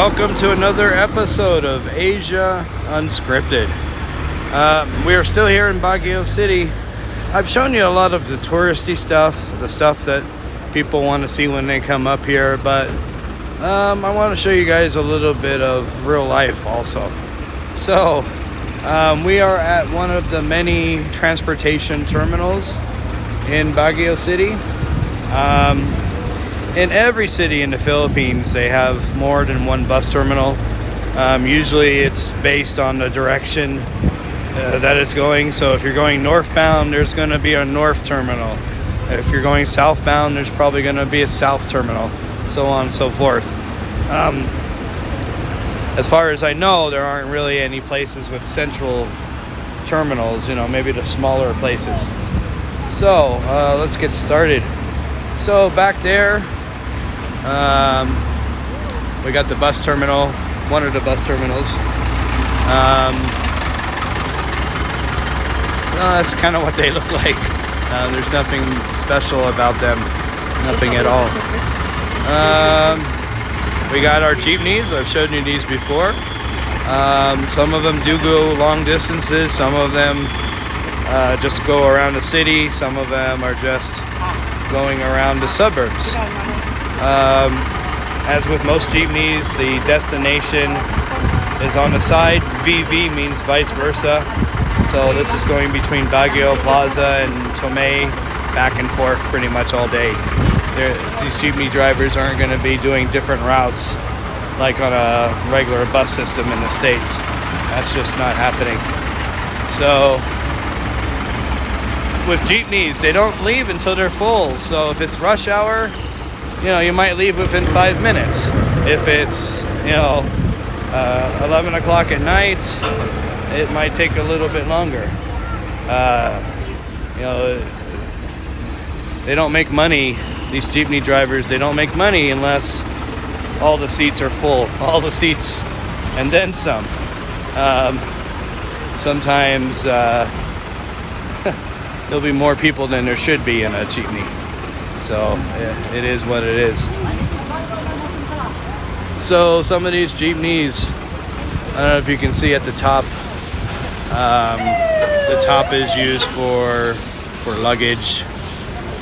Welcome to another episode of Asia Unscripted. We are still here in Baguio City. I've shown you a lot of the touristy stuff, the stuff that people want to see when they come up here, but I want to show you guys a little bit of real life also. So, we are at one of the many transportation terminals in Baguio City. In every city in the Philippines, they have more than one bus terminal. Usually it's based on the direction that it's going. So if you're going northbound, there's going to be a north terminal. If you're going southbound, there's probably going to be a south terminal, so on and so forth. As far as I know, there aren't really any places with central terminals, maybe the smaller places. So let's get started. So back there, we got the bus terminal, one of the bus terminals. That's kind of what they look like. There's nothing special about them, nothing at all. We got our Jeepneys. I've showed you these before. Some of them do go long distances. Some of them just go around the city. Some of them are just going around the suburbs. As with most Jeepneys, the destination is on the side. VV means vice versa. So this is going between Baguio Plaza and Tomei, back and forth pretty much all day. These Jeepney drivers aren't going to be doing different routes like on a regular bus system in the States. That's just not happening. So with Jeepneys, they don't leave until they're full. So if it's rush hour, you might leave within 5 minutes. If it's 11 o'clock at night, it might take a little bit longer. They don't make money. These Jeepney drivers, they don't make money unless all the seats are full. All the seats and then some. Sometimes there'll be more people than there should be in a Jeepney. So it is what it is. So some of these Jeepneys, I don't know if you can see at the top, the top is used for luggage,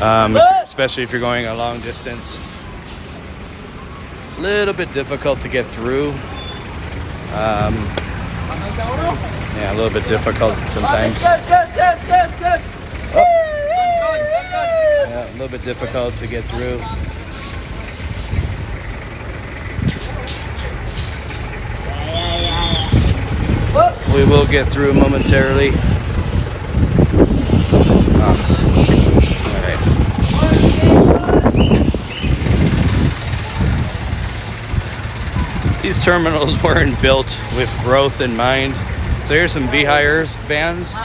especially if you're going a long distance. A little bit difficult to get through. Yeah, a little bit difficult sometimes. Yeah, a little bit difficult to get through. We will get through momentarily. Alright. These terminals weren't built with growth in mind. So here's some V-Hires vans.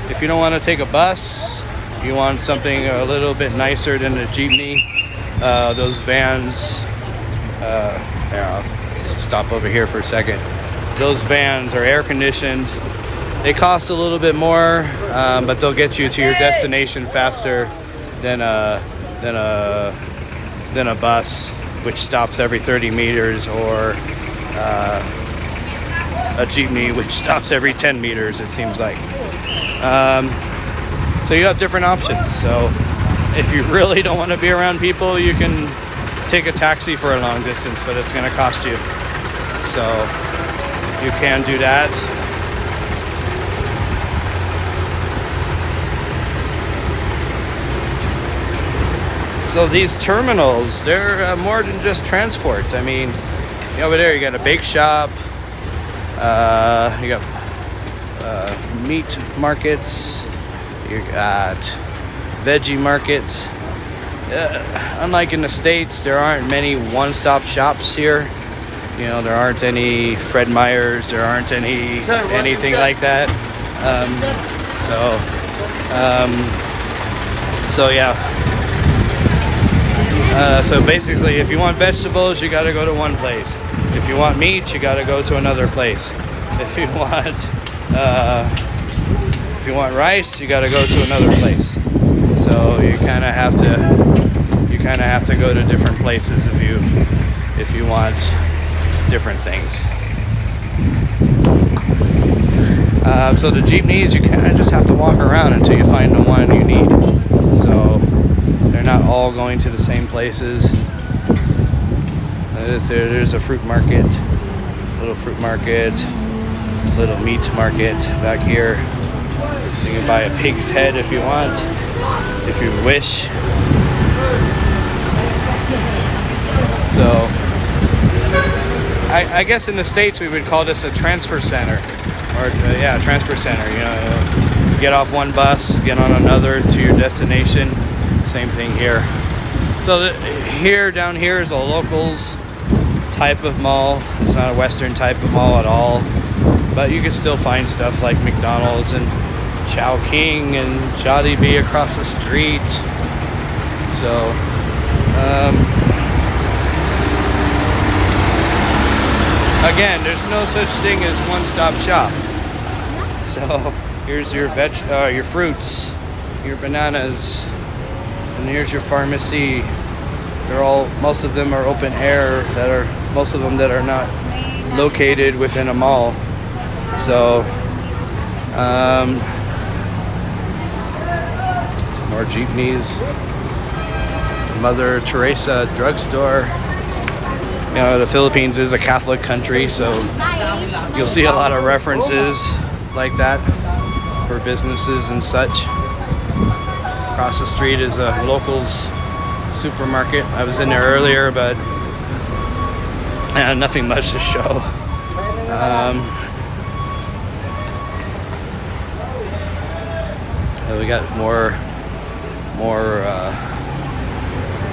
If you don't want to take a bus, you want something a little bit nicer than a Jeepney, those vans, I'll stop over here for a second. Those vans are air conditioned. They cost a little bit more, but they'll get you to your destination faster than a bus, which stops every 30 meters, or a Jeepney, which stops every 10 meters, it seems like. So you have different options. So if you really don't want to be around people, you can take a taxi for a long distance, but it's going to cost you. So you can do that. So these terminals, they're more than just transport. I mean, over there you got a bake shop, you got meat markets, you got veggie markets. Unlike in the States, there aren't many one-stop shops here. There aren't any Fred Meyers, there aren't anything like that. So yeah. So basically, if you want vegetables, you got to go to one place. If you want meat, you got to go to another place. If you want rice, you got to go to another place. So you kind of have to go to different places if you want different things. So the jeepneys, you kind of just have to walk around until you find the one you need. So they're not all going to the same places. There's a fruit market, little fruit market, little meat market back here. You can buy a pig's head if you want, if you wish. So I guess in the States we would call this a transfer center. Or yeah, transfer center. You know, you get off one bus, get on another to your destination. Same thing here. So down here is a locals type of mall. It's not a Western type of mall at all, but you can still find stuff like McDonald's and Chowking and Jollibee across the street. So again, there's no such thing as one-stop shop. So here's your your fruits, your bananas, and here's your pharmacy. Most of them are open air. Most of them that are not located within a mall. So some more jeepneys. Mother Teresa drugstore. You know, the Philippines is a Catholic country, so you'll see a lot of references like that for businesses and such. Across the street is a locals supermarket. I was in there earlier, but nothing much to show. We got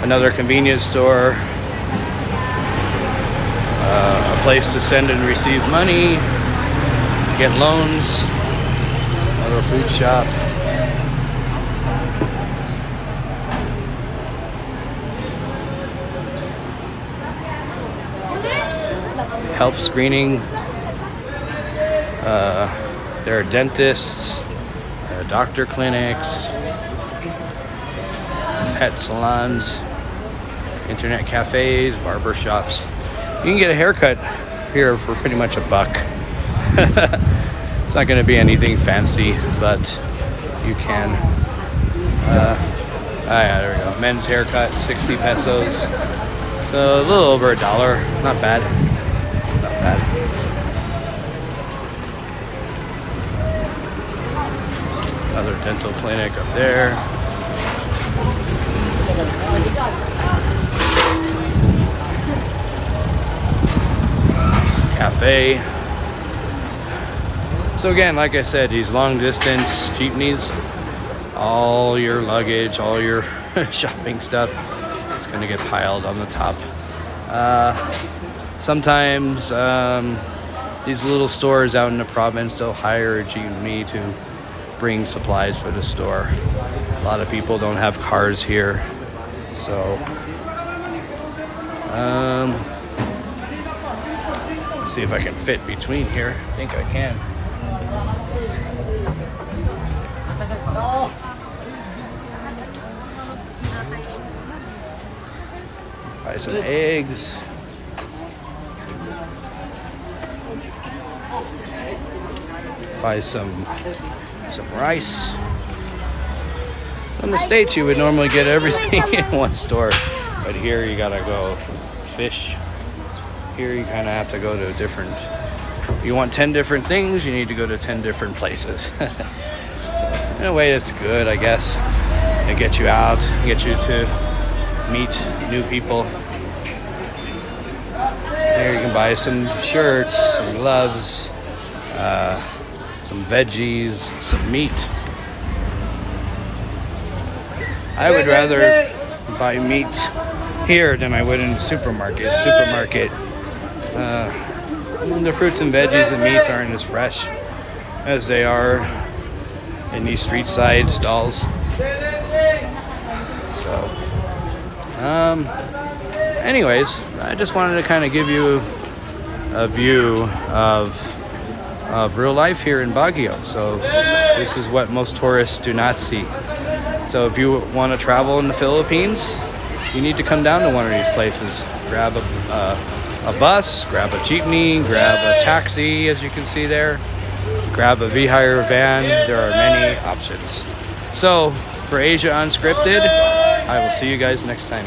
another convenience store. A place to send and receive money, get loans, another food shop. Health screening. There are dentists, doctor clinics, pet salons, internet cafes, barber shops. You can get a haircut here for pretty much $1. It's not going to be anything fancy, but you can. Yeah, there we go. Men's haircut, 60 pesos. So a little over $1. Not bad. Not bad. Another dental clinic up there. Cafe. So again, like I said, these long distance jeepneys, all your luggage, all your shopping stuff is going to get piled on the top. Sometimes these little stores out in the province, they'll hire a jeepney to bring supplies for the store. A lot of people don't have cars here, so let's see if I can fit between here. I think I can. Buy some eggs. Buy some rice. So in the States, you would normally get everything in one store, but here you gotta go fish. Here you kind of have to go to different. If you want 10 different things, you need to go to 10 different places. So in a way, it's good, I guess. It gets you out, get you to meet new people. Here you can buy some shirts, some gloves, some veggies, some meat. I would rather buy meat here than I would in the supermarket. The fruits and veggies and meats aren't as fresh as they are in these street side stalls. So, anyways, I just wanted to kind of give you a view of real life here in Baguio. So this is what most tourists do not see. So if you want to travel in the Philippines, you need to come down to one of these places, grab a bus, grab a jeepney, grab a taxi, as you can see there, grab a V-Hire van. There are many options. So, for Asia Unscripted, I will see you guys next time.